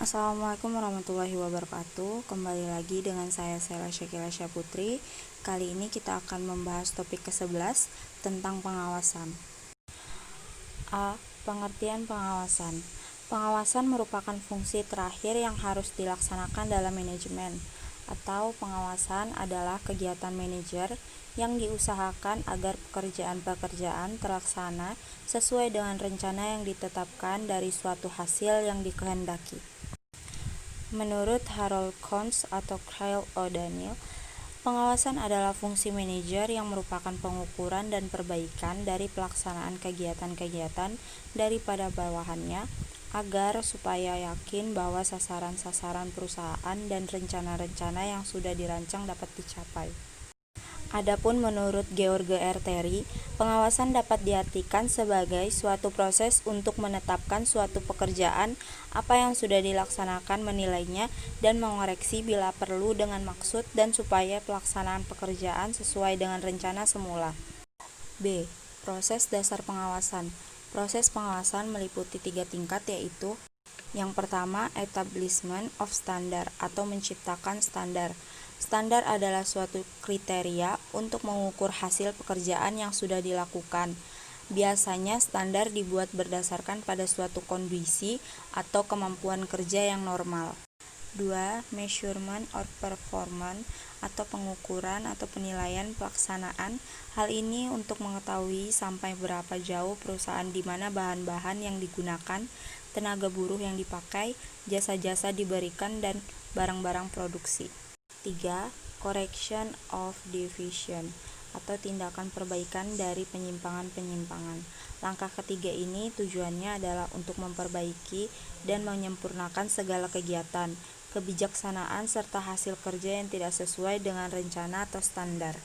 Assalamualaikum warahmatullahi wabarakatuh. Kembali lagi dengan saya Sela Syakila Syaputri. Kali ini kita akan membahas topik ke-11 tentang pengawasan. A. Pengertian pengawasan. Pengawasan merupakan fungsi terakhir yang harus dilaksanakan dalam manajemen, atau pengawasan adalah kegiatan manajer yang diusahakan agar pekerjaan-pekerjaan terlaksana sesuai dengan rencana yang ditetapkan dari suatu hasil yang dikehendaki. Menurut Harold Kohns atau Kyle O'Daniel, pengawasan adalah fungsi manajer yang merupakan pengukuran dan perbaikan dari pelaksanaan kegiatan-kegiatan daripada bawahannya agar supaya yakin bahwa sasaran-sasaran perusahaan dan rencana-rencana yang sudah dirancang dapat dicapai. Adapun menurut George R. Terry, pengawasan dapat diartikan sebagai suatu proses untuk menetapkan suatu pekerjaan apa yang sudah dilaksanakan, menilainya, dan mengoreksi bila perlu dengan maksud dan supaya pelaksanaan pekerjaan sesuai dengan rencana semula. B. Proses dasar pengawasan. Proses pengawasan meliputi 3 tingkat, yaitu yang pertama, establishment of standard atau menciptakan standar. Standar adalah suatu kriteria untuk mengukur hasil pekerjaan yang sudah dilakukan. Biasanya standar dibuat berdasarkan pada suatu kondisi atau kemampuan kerja yang normal. 2. Measurement or performance atau pengukuran atau penilaian pelaksanaan. Hal ini untuk mengetahui sampai berapa jauh perusahaan di mana bahan-bahan yang digunakan, tenaga buruh yang dipakai, jasa-jasa diberikan, dan barang-barang produksi. 3. Correction of deviation atau tindakan perbaikan dari penyimpangan-penyimpangan. Langkah ketiga ini tujuannya adalah untuk memperbaiki dan menyempurnakan segala kegiatan, kebijaksanaan, serta hasil kerja yang tidak sesuai dengan rencana atau standar.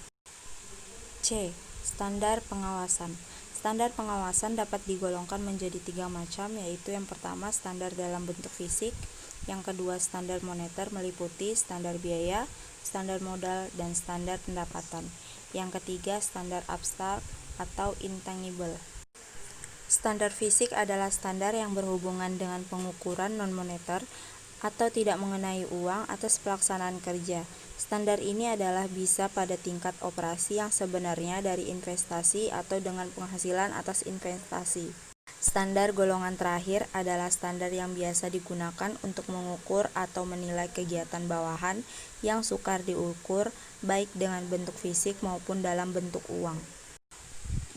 C. Standar pengawasan. Standar pengawasan dapat digolongkan menjadi 3 macam, yaitu yang pertama standar dalam bentuk fisik, yang kedua standar moneter meliputi standar biaya, standar modal, dan standar pendapatan. Yang ketiga standar abstrak atau intangible. Standar fisik adalah standar yang berhubungan dengan pengukuran non-moneter atau tidak mengenai uang atas pelaksanaan kerja. Standar ini adalah bisa pada tingkat operasi yang sebenarnya dari investasi atau dengan penghasilan atas investasi. Standar golongan terakhir adalah standar yang biasa digunakan untuk mengukur atau menilai kegiatan bawahan yang sukar diukur baik dengan bentuk fisik maupun dalam bentuk uang.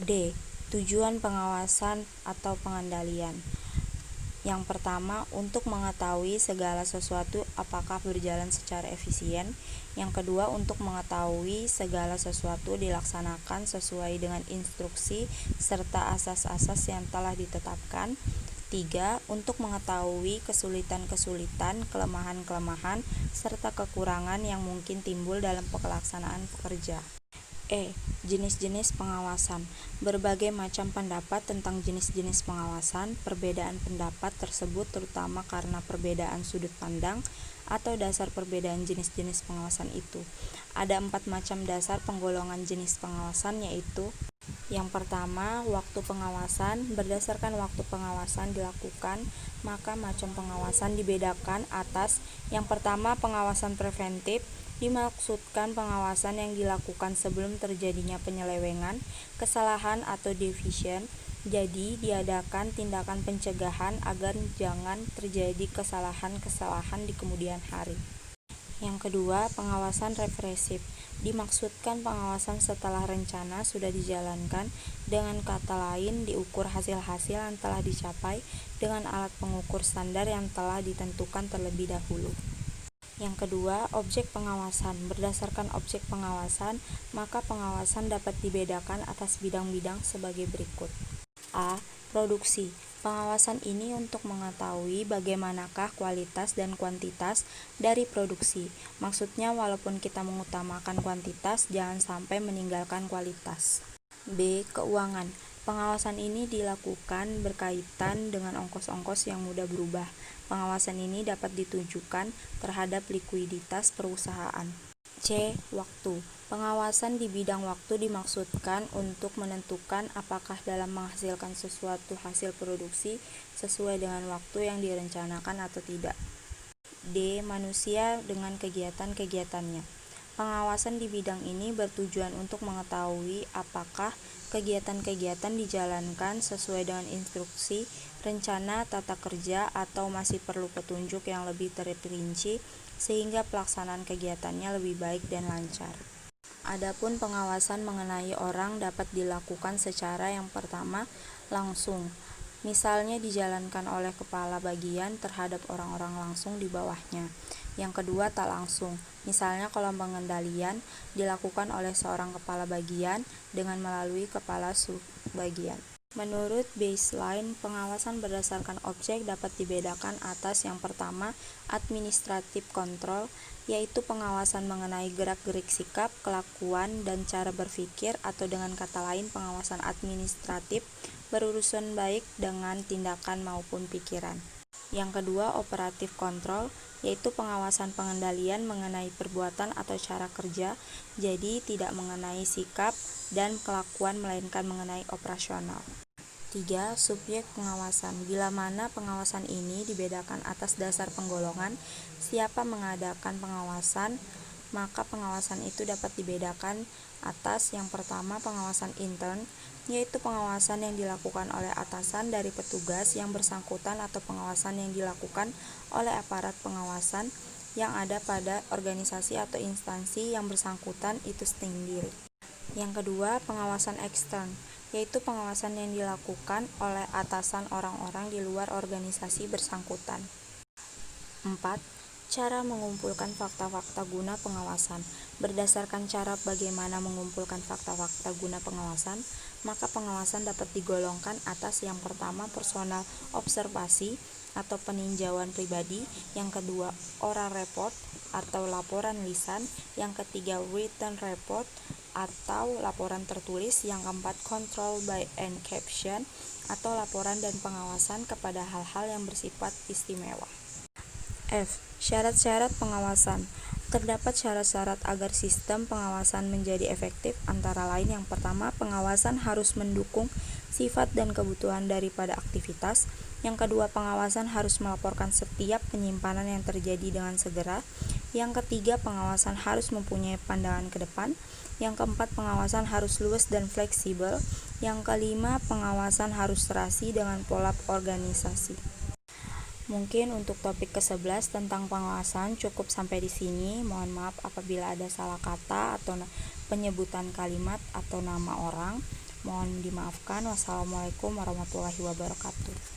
D. Tujuan pengawasan atau pengendalian. Yang pertama, untuk mengetahui segala sesuatu apakah berjalan secara efisien. Yang kedua, untuk mengetahui segala sesuatu dilaksanakan sesuai dengan instruksi serta asas-asas yang telah ditetapkan. 3. Untuk mengetahui kesulitan-kesulitan, kelemahan-kelemahan, serta kekurangan yang mungkin timbul dalam pelaksanaan pekerja. E. Jenis-jenis pengawasan. Berbagai macam pendapat tentang jenis-jenis pengawasan. Perbedaan pendapat tersebut terutama karena perbedaan sudut pandang atau dasar perbedaan jenis-jenis pengawasan itu. Ada 4 macam dasar penggolongan jenis pengawasan, yaitu yang pertama, waktu pengawasan. Berdasarkan waktu pengawasan dilakukan, maka macam pengawasan dibedakan atas. Yang pertama, pengawasan preventif. Dimaksudkan pengawasan yang dilakukan sebelum terjadinya penyelewengan, kesalahan atau deviation. Jadi, diadakan tindakan pencegahan agar jangan terjadi kesalahan-kesalahan di kemudian hari. Yang kedua, pengawasan represif. Dimaksudkan pengawasan setelah rencana sudah dijalankan, dengan kata lain diukur hasil-hasil yang telah dicapai dengan alat pengukur standar yang telah ditentukan terlebih dahulu. Yang kedua, objek pengawasan. Berdasarkan objek pengawasan, maka pengawasan dapat dibedakan atas bidang-bidang sebagai berikut. A. Produksi. Pengawasan ini untuk mengetahui bagaimanakah kualitas dan kuantitas dari produksi. Maksudnya walaupun kita mengutamakan kuantitas, jangan sampai meninggalkan kualitas. B. Keuangan. Pengawasan ini dilakukan berkaitan dengan ongkos-ongkos yang mudah berubah. Pengawasan ini dapat ditujukan terhadap likuiditas perusahaan. C. Waktu. Pengawasan di bidang waktu dimaksudkan untuk menentukan apakah dalam menghasilkan sesuatu hasil produksi sesuai dengan waktu yang direncanakan atau tidak. D. Manusia dengan kegiatan-kegiatannya. Pengawasan di bidang ini bertujuan untuk mengetahui apakah kegiatan-kegiatan dijalankan sesuai dengan instruksi, rencana, tata kerja, atau masih perlu petunjuk yang lebih terperinci sehingga pelaksanaan kegiatannya lebih baik dan lancar. Adapun pengawasan mengenai orang dapat dilakukan secara yang pertama langsung, misalnya dijalankan oleh kepala bagian terhadap orang-orang langsung di bawahnya. Yang kedua tak langsung, misalnya kalau pengendalian dilakukan oleh seorang kepala bagian dengan melalui kepala subbagian. Menurut baseline, pengawasan berdasarkan objek dapat dibedakan atas yang pertama, administrative control, yaitu pengawasan mengenai gerak-gerik sikap, kelakuan, dan cara berpikir, atau dengan kata lain pengawasan administratif berurusan baik dengan tindakan maupun pikiran. Yang kedua, operative control, yaitu pengawasan pengendalian mengenai perbuatan atau cara kerja, jadi tidak mengenai sikap dan kelakuan melainkan mengenai operasional. 3. Subjek pengawasan. Bila mana pengawasan ini dibedakan atas dasar penggolongan siapa mengadakan pengawasan, maka pengawasan itu dapat dibedakan atas yang pertama pengawasan intern, yaitu pengawasan yang dilakukan oleh atasan dari petugas yang bersangkutan atau pengawasan yang dilakukan oleh aparat pengawasan yang ada pada organisasi atau instansi yang bersangkutan itu sendiri. Yang kedua, pengawasan ekstern, yaitu pengawasan yang dilakukan oleh atasan orang-orang di luar organisasi bersangkutan. 4. Cara mengumpulkan fakta-fakta guna pengawasan. Berdasarkan cara bagaimana mengumpulkan fakta-fakta guna pengawasan, maka pengawasan dapat digolongkan atas yang pertama personal observasi atau peninjauan pribadi, yang kedua oral report atau laporan lisan, yang ketiga written report atau laporan tertulis, yang keempat control by encaption atau laporan dan pengawasan kepada hal-hal yang bersifat istimewa. F. Syarat-syarat pengawasan. Terdapat syarat-syarat agar sistem pengawasan menjadi efektif, antara lain yang pertama, pengawasan harus mendukung sifat dan kebutuhan daripada aktivitas. Yang kedua, pengawasan harus melaporkan setiap penyimpanan yang terjadi dengan segera. Yang ketiga, pengawasan harus mempunyai pandangan ke depan. Yang keempat, pengawasan harus luas dan fleksibel. Yang kelima, pengawasan harus serasi dengan pola organisasi. Mungkin untuk topik ke-11 tentang pengawasan cukup sampai di sini. Mohon maaf apabila ada salah kata atau penyebutan kalimat atau nama orang. Mohon dimaafkan. Wassalamualaikum warahmatullahi wabarakatuh.